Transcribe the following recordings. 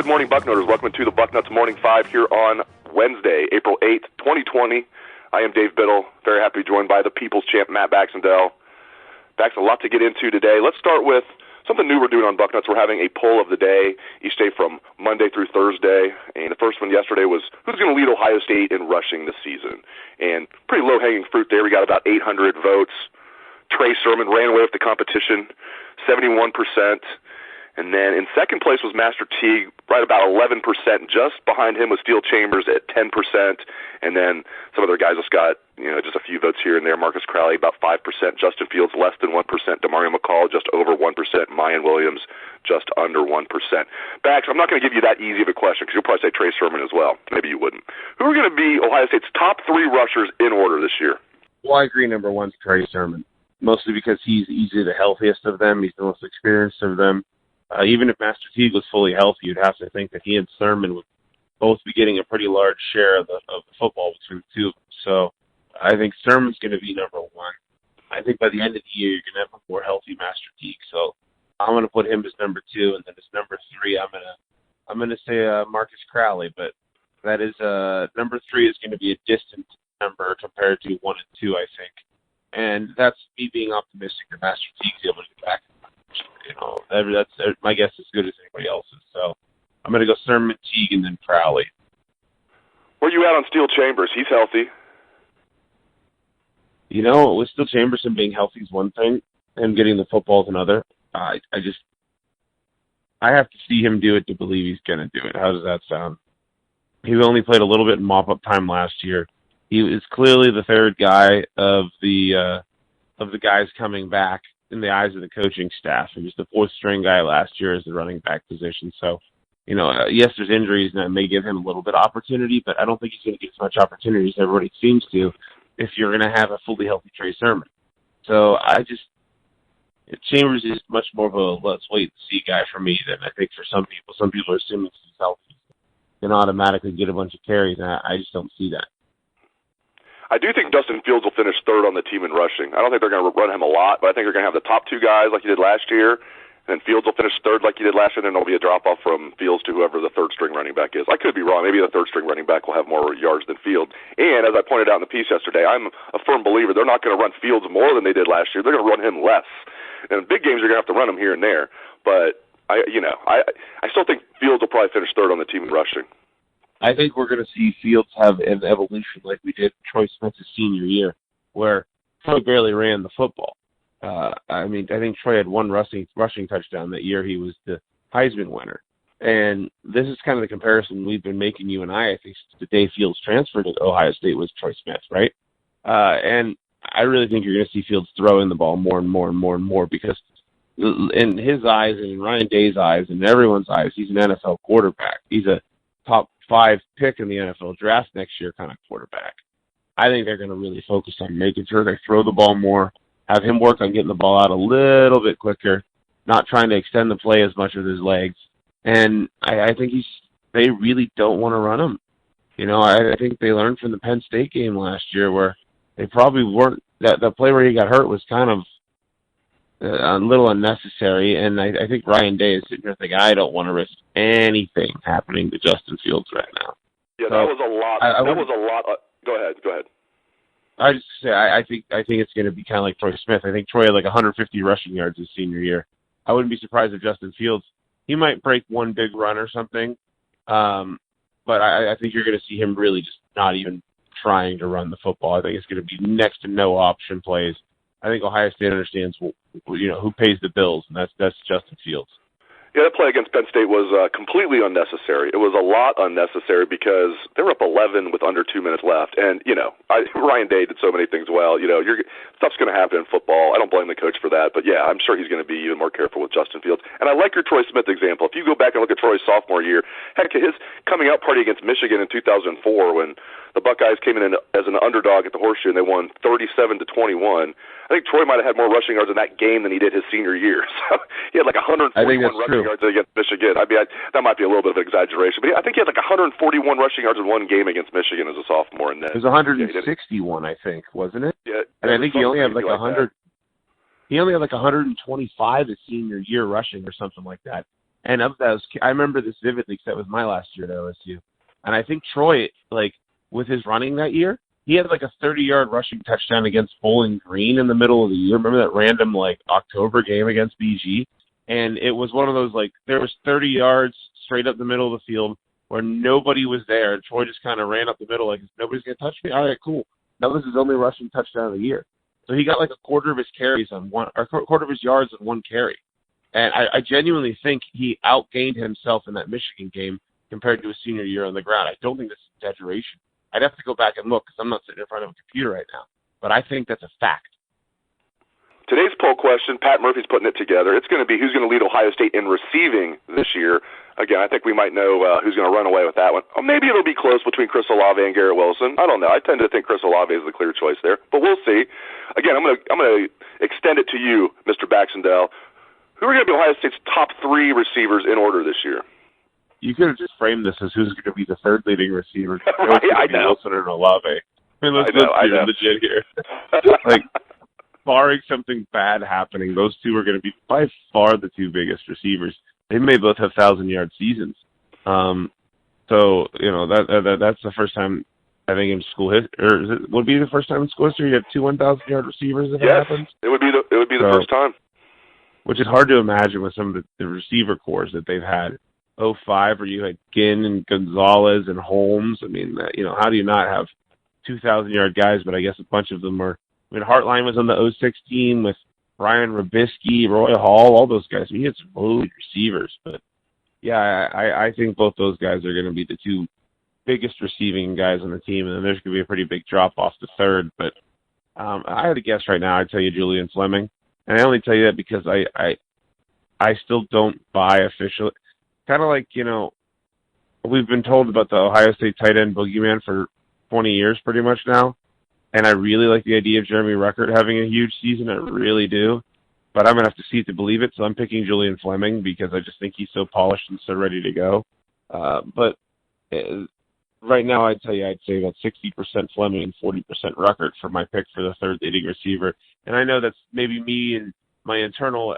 morning, Bucknutters. Welcome to the Bucknuts Morning 5 here on Wednesday, April 8th, 2020. I am Dave Biddle. Very happy to be joined by the People's Champ, Matt Baxendell. Bax, a lot to get into today. Let's start with something new we're doing on Bucknuts. We're having a poll of the day each day from Monday through Thursday. And the first one yesterday was who's going to lead Ohio State in rushing this season. And pretty low-hanging fruit there. We got about 800 votes. Trey Sermon ran away with the competition, 71%. And then in second place was Master Teague, right about 11%. Just behind him was Steel Chambers at 10%. And then some other guys just got, just a few votes here and there. Marcus Crowley, about 5%. Justin Fields, less than 1%. Demario McCall, just over 1%. Mayan Williams, just under 1%. Bax, I'm not going to give you that easy of a question because you'll probably say Trey Sermon as well. Maybe you wouldn't. Who are going to be Ohio State's top three rushers in order this year? Well, I agree number one's Trey Sermon, mostly because he's easily the healthiest of them. He's the most experienced of them. Even if Master Teague was fully healthy, you'd have to think that he and Sermon would both be getting a pretty large share of the football between the two of them. So I think Sermon's going to be number one. I think by the end of the year, you're going to have a more healthy Master Teague. So I'm going to put him as number two, and then as number three, I'm going to say Marcus Crowley. But that is number three is going to be a distant number compared to 1 and 2, I think. And that's me being optimistic that Master Teague's able to get back. That's my guess as good as anybody else's. So I'm going to go Sermon, Teague, and then Crowley. Where you at on Steel Chambers? He's healthy. With Steel Chambers and being healthy is one thing, and getting the football is another. I have to see him do it to believe he's going to do it. How does that sound? He only played a little bit in mop-up time last year. He is clearly the third guy of the guys coming back in the eyes of the coaching staff. He was the fourth string guy last year as the running back position. So, yes, there's injuries and that may give him a little bit of opportunity, but I don't think he's going to get as much opportunity as everybody seems to if you're going to have a fully healthy Trey Sermon. So Chambers is much more of a let's wait and see guy for me than I think for some people. Some people are assuming he's healthy and automatically get a bunch of carries, and I just don't see that. I do think Justin Fields will finish third on the team in rushing. I don't think they're going to run him a lot, but I think they're going to have the top two guys like you did last year, and then Fields will finish third like you did last year, and then there'll be a drop-off from Fields to whoever the third-string running back is. I could be wrong. Maybe the third-string running back will have more yards than Fields. And as I pointed out in the piece yesterday, I'm a firm believer they're not going to run Fields more than they did last year. They're going to run him less. And in big games, you're going to have to run him here and there. But, I still think Fields will probably finish third on the team in rushing. I think we're going to see Fields have an evolution like we did Troy Smith's senior year, where Troy barely ran the football. I think Troy had one rushing touchdown that year. He was the Heisman winner. And this is kind of the comparison we've been making, you and I think, the day Fields transferred to Ohio State was Troy Smith, right? And I really think you're going to see Fields throwing the ball more and more and more and more because in his eyes and in Ryan Day's eyes and everyone's eyes, he's an NFL quarterback. He's a top 5 pick in the NFL draft next year kind of quarterback. I think they're going to really focus on making sure they throw the ball more, have him work on getting the ball out a little bit quicker, not trying to extend the play as much with his legs. And I think they really don't want to run him. I think they learned from the Penn State game last year where they probably weren't, the play where he got hurt was kind of a little unnecessary, and I think Ryan Day is sitting there thinking, I don't want to risk anything happening to Justin Fields right now. Yeah, that was a lot. Go ahead. I just say I think it's going to be kind of like Troy Smith. I think Troy had like 150 rushing yards his senior year. I wouldn't be surprised if Justin Fields, he might break one big run or something, but I think you're going to see him really just not even trying to run the football. I think it's going to be next to no option plays. I think Ohio State understands, who pays the bills, and that's Justin Fields. Yeah, that play against Penn State was completely unnecessary. It was a lot unnecessary because they were up 11 with under 2 minutes left. And, Ryan Day did so many things well. Stuff's going to happen in football. I don't blame the coach for that. But, yeah, I'm sure he's going to be even more careful with Justin Fields. And I like your Troy Smith example. If you go back and look at Troy's sophomore year, heck, his coming out party against Michigan in 2004 when the Buckeyes came in as an underdog at the Horseshoe and they won 37-21. I think Troy might have had more rushing yards in that game than he did his senior year. So he had like 141 rushing yards against Michigan. That might be a little bit of an exaggeration, but I think he had like 141 rushing yards in one game against Michigan as a sophomore. And then it was 161, I think, wasn't it? Yeah. And I think he only had like 100. He only had like 125 his senior year rushing or something like that. And of those, I remember this vividly because that was my last year at OSU. And I think Troy, like, with his running that year, he had like a 30-yard rushing touchdown against Bowling Green in the middle of the year. Remember that random, like, October game against BG? And it was one of those, like, there was 30 yards straight up the middle of the field where nobody was there. And Troy just kind of ran up the middle like, nobody's going to touch me? All right, cool. That was his only rushing touchdown of the year. So he got like a quarter of his carries on one, or a quarter of his yards on one carry. And I genuinely think he outgained himself in that Michigan game compared to his senior year on the ground. I don't think that's exaggeration. I'd have to go back and look because I'm not sitting in front of a computer right now. But I think that's a fact. Today's poll question, Pat Murphy's putting it together. It's going to be who's going to lead Ohio State in receiving this year. Again, I think we might know who's going to run away with that one. Or maybe it'll be close between Chris Olave and Garrett Wilson. I don't know. I tend to think Chris Olave is the clear choice there, but we'll see. Again, I'm going to extend it to you, Mr. Baxendell. Who are going to be Ohio State's top 3 receivers in order this year? You could have just framed this as who's going to be the third leading receiver. Right, I know. Wilson and Olave. I mean, let's be legit here. Like, barring something bad happening, those two are going to be by far the 2 biggest receivers. They may both have 1,000-yard seasons. So, you know, that's the first time, I think, in school history, or would it be the first time in school history you have 2 1,000-yard receivers if it happens? It would be the first time. Which is hard to imagine with some of the receiver cores that they've had. 05, where you had Ginn and Gonzalez and Holmes. I mean, you know, how do you not have 2,000-yard guys? But I guess a bunch of them are. I mean, Hartline was on the 06 team with Brian Robisky, Roy Hall, all those guys. I mean, he had some loaded receivers. But, yeah, I think both those guys are going to be the 2 biggest receiving guys on the team, and then there's going to be a pretty big drop-off to third. But I had to guess right now, I'd tell you Julian Fleming. And I only tell you that because I still don't buy officially. Kind of like, you know, we've been told about the Ohio State tight end boogeyman for 20 years pretty much now. And I really like the idea of Jeremy Ruckert having a huge season. I really do. But I'm going to have to see it to believe it. So I'm picking Julian Fleming because I just think he's so polished and so ready to go. But right now, I'd say about 60% Fleming and 40% Ruckert for my pick for the third leading receiver. And I know that's maybe me and my eternal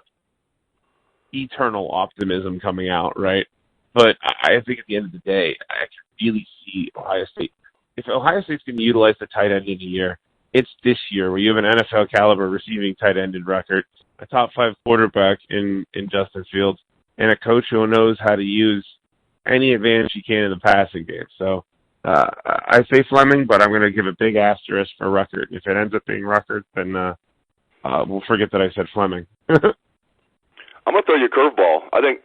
optimism coming out, right? But I think at the end of the day, I can really see Ohio State. If Ohio State's going to utilize the tight end in a year, it's this year where you have an NFL caliber receiving tight end in Ruckert, a top 5 quarterback in Justin Fields, and a coach who knows how to use any advantage he can in the passing game. So I say Fleming, but I'm going to give a big asterisk for Ruckert. If it ends up being Ruckert, then we'll forget that I said Fleming. I'm going to throw you a curveball. I think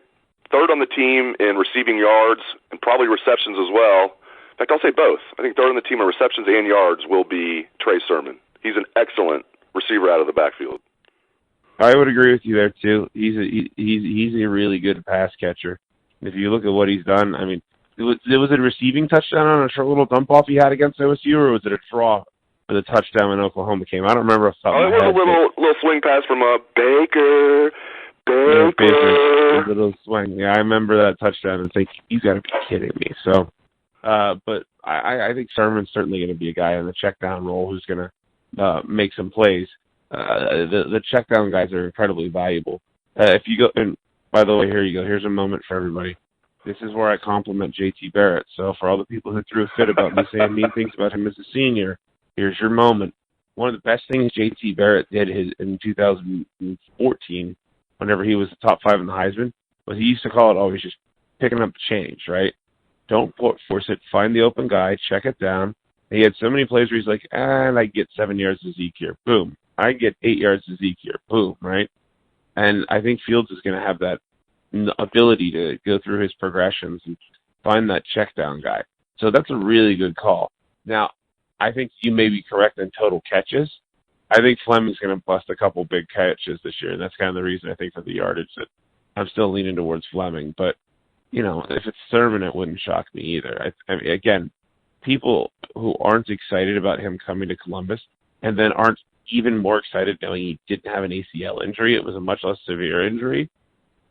third on the team in receiving yards and probably receptions as well. In fact, I'll say both. I think third on the team in receptions and yards will be Trey Sermon. He's an excellent receiver out of the backfield. I would agree with you there too. He's a really good pass catcher. If you look at what he's done, I mean, was it a receiving touchdown on a short little dump off he had against OSU, or was it a draw for the touchdown when Oklahoma came? I don't remember off the top of my head. It was a little swing pass from Baker. Yeah, Baker, a little swing. Yeah, I remember that touchdown and think, you got to be kidding me. So, but I think Sermon's certainly going to be a guy in the check down role who's going to make some plays. The check down guys are incredibly valuable. If you go, and by the way, here you go. Here's a moment for everybody. This is where I compliment JT Barrett. So for all the people who threw a fit about me saying mean things about him as a senior, here's your moment. One of the best things JT Barrett did in 2014, whenever he was the top 5 in the Heisman, was he used to call it always just picking up the change, right? Don't force it. Find the open guy. Check it down. And he had so many plays where he's like, and I get 7 yards to Zeke here. Boom. I get 8 yards to Zeke here. Boom, right? And I think Fields is going to have that ability to go through his progressions and find that check down guy. So that's a really good call. Now, I think you may be correct in total catches. I think Fleming's going to bust a couple big catches this year, and that's kind of the reason I think for the yardage that I'm still leaning towards Fleming. But, you know, if it's Sermon, it wouldn't shock me either. I mean, again, people who aren't excited about him coming to Columbus and then aren't even more excited knowing he didn't have an ACL injury, it was a much less severe injury,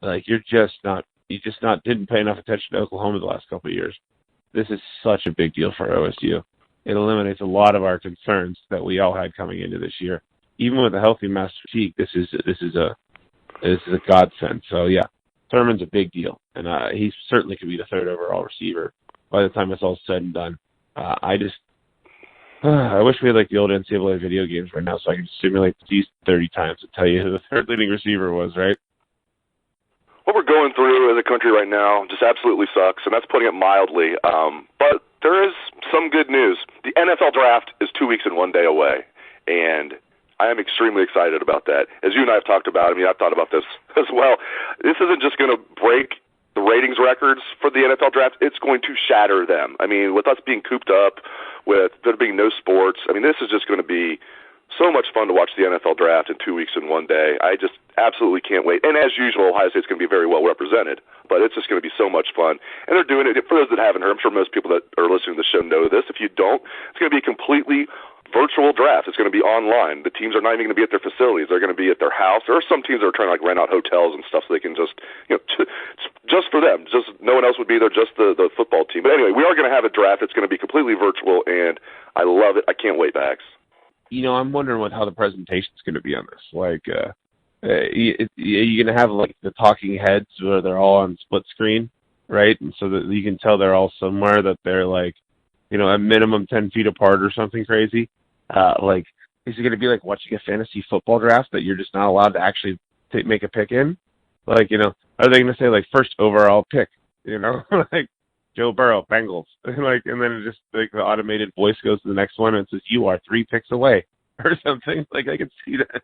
like didn't pay enough attention to Oklahoma the last couple of years. This is such a big deal for OSU. It eliminates a lot of our concerns that we all had coming into this year. Even with a healthy Master Teague, this is a godsend. So yeah, Thurman's a big deal, and he certainly could be the third overall receiver by the time it's all said and done. I wish we had like the old NCAA video games right now so I could simulate these 30 times and tell you who the third leading receiver was, right? What we're going through as a country right now just absolutely sucks, and that's putting it mildly. But there is some good news. The NFL draft is 2 weeks and 1 day away, and I am extremely excited about that. As you and I have talked about, I've thought about this as well. This isn't just going to break the ratings records for the NFL draft. It's going to shatter them. With us being cooped up, with there being no sports, this is just going to be so much fun to watch the NFL draft in 2 weeks and 1 day. I just absolutely can't wait. And as usual, Ohio State's going to be very well represented, but it's just going to be so much fun. And they're doing it, for those that haven't heard, I'm sure most people that are listening to the show know this. If you don't, it's going to be a completely virtual draft. It's going to be online. The teams are not even going to be at their facilities. They're going to be at their house. There are some teams that are trying to rent out hotels and stuff so they can just, just for them. Just no one else would be there, just the football team. But anyway, we are going to have a draft. It's going to be completely virtual, and I love it. I can't wait, Bax. I'm wondering how the presentation's going to be on this. You're going to have like the talking heads where they're all on split screen, right? And so that you can tell they're all somewhere, that they're like, a minimum 10 feet apart or something crazy. Is it going to be like watching a fantasy football draft that you're just not allowed to actually make a pick in? Are they going to say like first overall pick, like Joe Burrow, Bengals, and then it just like the automated voice goes to the next one and says, you are 3 picks away or something. I can see that.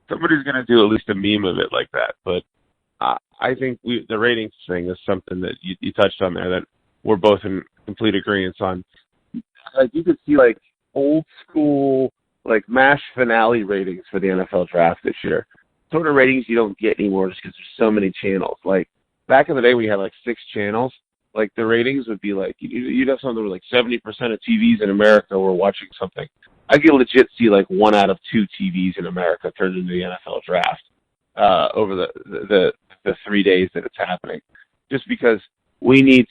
Somebody's going to do at least a meme of it like that. But I think the ratings thing is something that you touched on there that we're both in complete agreement on. You could see like old school, like MASH finale ratings for the NFL draft this year. Sort of ratings you don't get anymore just because there's so many channels. Like back in the day, we had like 6 channels. Like the ratings would be like, you'd have something where like 70% of TVs in America were watching something. I could legit see like 1 out of 2 TVs in America turned into the NFL draft over the 3 days that it's happening. Just because we need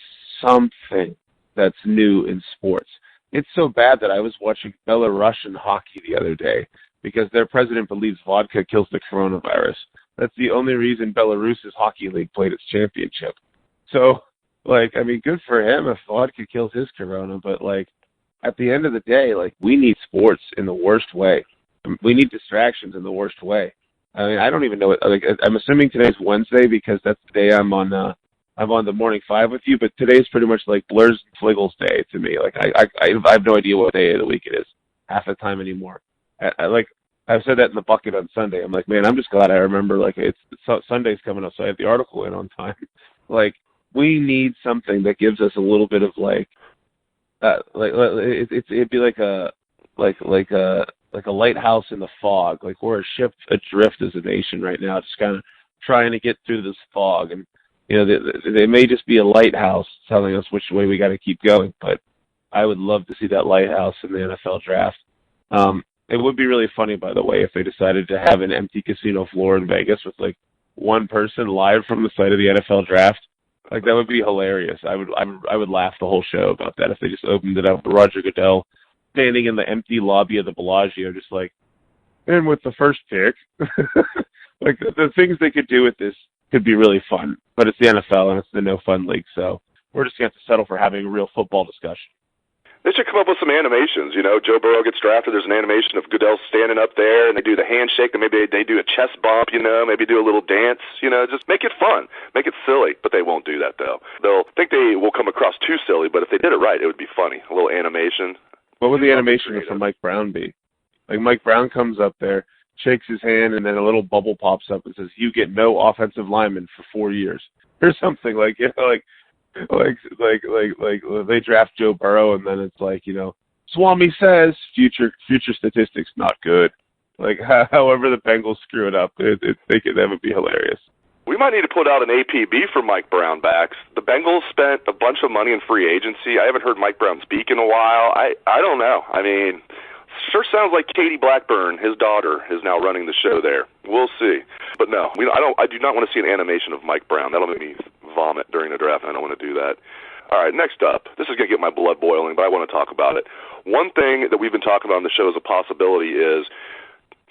something that's new in sports. It's so bad that I was watching Belarusian hockey the other day because their president believes vodka kills the coronavirus. That's the only reason Belarus's hockey league played its championship. So, good for him if vodka kills his corona, but, at the end of the day, we need sports in the worst way. We need distractions in the worst way. I don't even know what, I'm assuming today's Wednesday because that's the day I'm on the Morning 5 with you, but today's pretty much like Blurs and Fliggles Day to me. I have no idea what day of the week it is half the time anymore. I've said that in the bucket on Sunday. I'm like, man, I'm just glad I remember, Sunday's coming up, so I have the article in on time. We need something that gives us a little bit of it'd be like a lighthouse in the fog. We're a ship adrift as a nation right now, just kind of trying to get through this fog. And they may just be a lighthouse telling us which way we got to keep going. But I would love to see that lighthouse in the NFL draft. It would be really funny, by the way, if they decided to have an empty casino floor in Vegas with one person live from the site of the NFL draft. That would be hilarious. I would laugh the whole show about that if they just opened it up with Roger Goodell standing in the empty lobby of the Bellagio, just and with the first pick. The things they could do with this could be really fun. But it's the NFL and it's the no fun league, so we're just going to have to settle for having a real football discussion. They should come up with some animations. Joe Burrow gets drafted. There's an animation of Goodell standing up there, and they do the handshake, and maybe they do a chest bump, maybe do a little dance, just make it fun, make it silly. But they won't do that, though. They'll think they will come across too silly, but if they did it right, it would be funny. A little animation. What would the animation for Mike Brown be? Mike Brown comes up there, shakes his hand, and then a little bubble pops up and says, "You get no offensive lineman for 4 years," or something they draft Joe Burrow and then it's Swami says future statistics not good. However the Bengals screw it up, that would be hilarious. We might need to put out an APB for Mike Brown backs. The Bengals spent a bunch of money in free agency. I haven't heard Mike Brown speak in a while. I don't know. Sure sounds like Katie Blackburn, his daughter, is now running the show there. We'll see. But no, I do not want to see an animation of Mike Brown. That'll make me vomit during the draft, and I don't want to do that. All right, next up. This is going to get my blood boiling, but I want to talk about it. One thing that we've been talking about on the show as a possibility is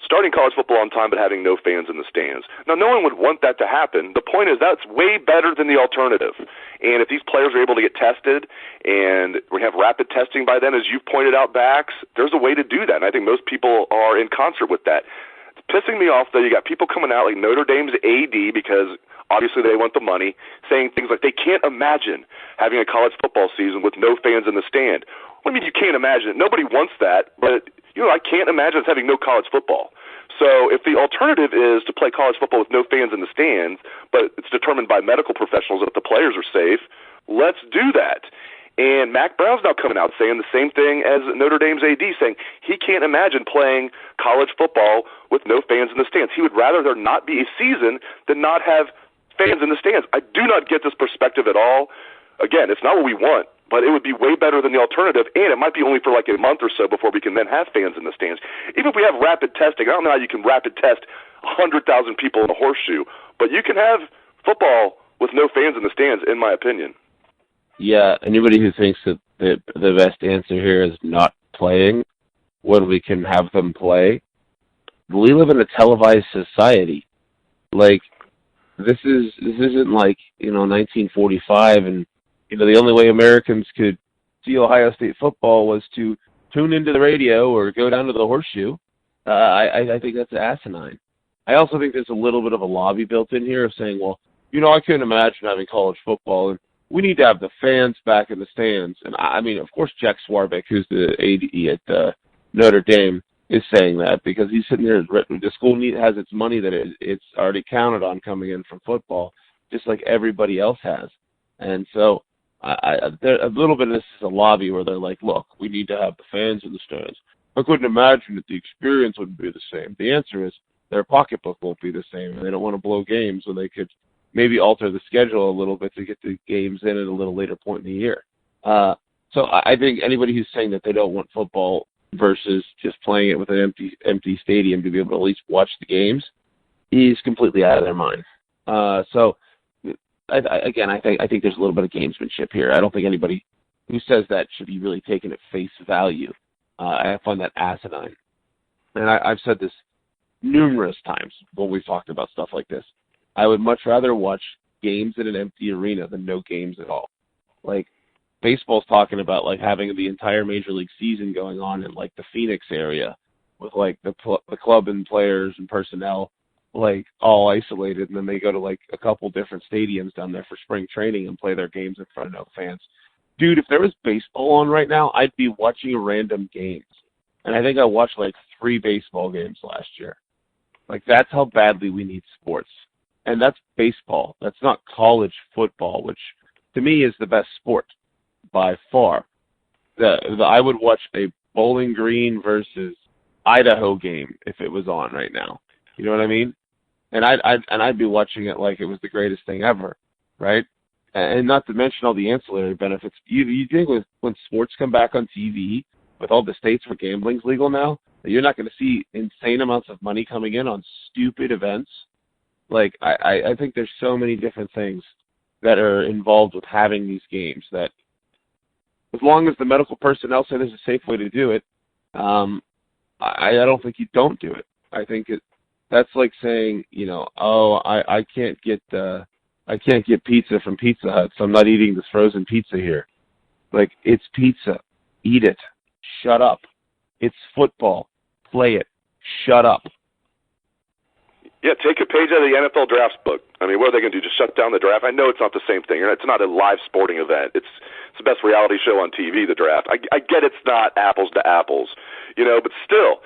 starting college football on time but having no fans in the stands. Now, no one would want that to happen. The point is that's way better than the alternative. And if these players are able to get tested and we have rapid testing by then, as you've pointed out, Bax, there's a way to do that. And I think most people are in concert with that. It's pissing me off, though. You got people coming out like Notre Dame's AD, because obviously they want the money, saying things like they can't imagine having a college football season with no fans in the stand. Well, I mean, you can't imagine it. Nobody wants that, but I can't imagine us having no college football. So if the alternative is to play college football with no fans in the stands, but it's determined by medical professionals that the players are safe, let's do that. And Mac Brown's now coming out saying the same thing as Notre Dame's AD, saying he can't imagine playing college football with no fans in the stands. He would rather there not be a season than not have fans in the stands. I do not get this perspective at all. Again, it's not what we want, but it would be way better than the alternative, and it might be only for like a month or so before we can then have fans in the stands. Even if we have rapid testing, I don't know how you can rapid test 100,000 people in a horseshoe, but you can have football with no fans in the stands, in my opinion. Yeah, anybody who thinks that the best answer here is not playing when we can have them play, we live in a televised society. Like, this isn't like, 1945 and the only way Americans could see Ohio State football was to tune into the radio or go down to the horseshoe. I think that's asinine. I also think there's a little bit of a lobby built in here of saying, well, I couldn't imagine having college football, and we need to have the fans back in the stands. And I mean, of course, Jack Swarbrick, who's the AD at Notre Dame, is saying that because he's sitting there. The school has its money that it's already counted on coming in from football, just like everybody else has. And so a little bit of this is a lobby where they're like, look, we need to have the fans in the stands. I couldn't imagine that the experience would be the same. The answer is their pocketbook won't be the same, and they don't want to blow games when they could maybe alter the schedule a little bit to get the games in at a little later point in the year. So I think anybody who's saying that they don't want football versus just playing it with an empty stadium to be able to at least watch the games is completely out of their mind. So I think there's a little bit of gamesmanship here. I don't think anybody who says that should be really taken at face value. I find that asinine. And I've said this numerous times when we've talked about stuff like this. I would much rather watch games in an empty arena than no games at all. Like, baseball's talking about, like, having the entire Major League season going on in, like, the Phoenix area with, like, the club and players and personnel, like, all isolated, and then they go to, like, a couple different stadiums down there for spring training and play their games in front of no fans. Dude, if there was baseball on right now, I'd be watching random games. And I think I watched, like, 3 baseball games last year. Like, that's how badly we need sports. And that's baseball. That's not college football, which to me is the best sport by far. I would watch a Bowling Green versus Idaho game if it was on right now. You know what I mean? And I'd be watching it like it was the greatest thing ever, right? And not to mention all the ancillary benefits. You think when sports come back on TV, with all the states where gambling's legal now, that you're not going to see insane amounts of money coming in on stupid events? Like, I think there's so many different things that are involved with having these games that, as long as the medical personnel say there's a safe way to do it, I don't think you don't do it. I think that's like saying, I can't get pizza from Pizza Hut, so I'm not eating this frozen pizza here. Like, it's pizza. Eat it. Shut up. It's football. Play it. Shut up. Yeah, take a page out of the NFL drafts book. I mean, what are they going to do, just shut down the draft? I know it's not the same thing. It's not a live sporting event. It's the best reality show on TV, the draft. I get it's not apples to apples, but still,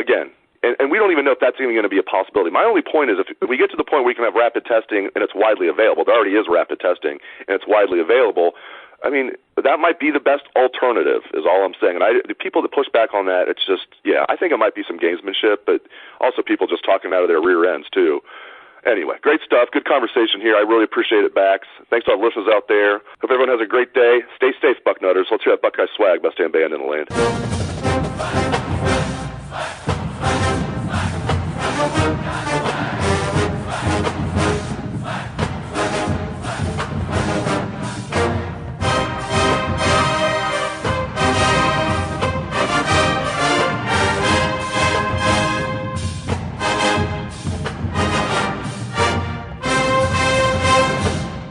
again, and we don't even know if that's even going to be a possibility. My only point is if we get to the point where we can have rapid testing and it's widely available, there already is rapid testing and it's widely available, I mean, that might be the best alternative is all I'm saying. And the people that push back on that, it's just, I think it might be some gamesmanship, but also people just talking out of their rear ends too. Anyway, great stuff. Good conversation here. I really appreciate it, Bax. Thanks to our listeners out there. Hope everyone has a great day. Stay safe, Bucknutters. Let's hear that Buckeye swag, best damn band in the land.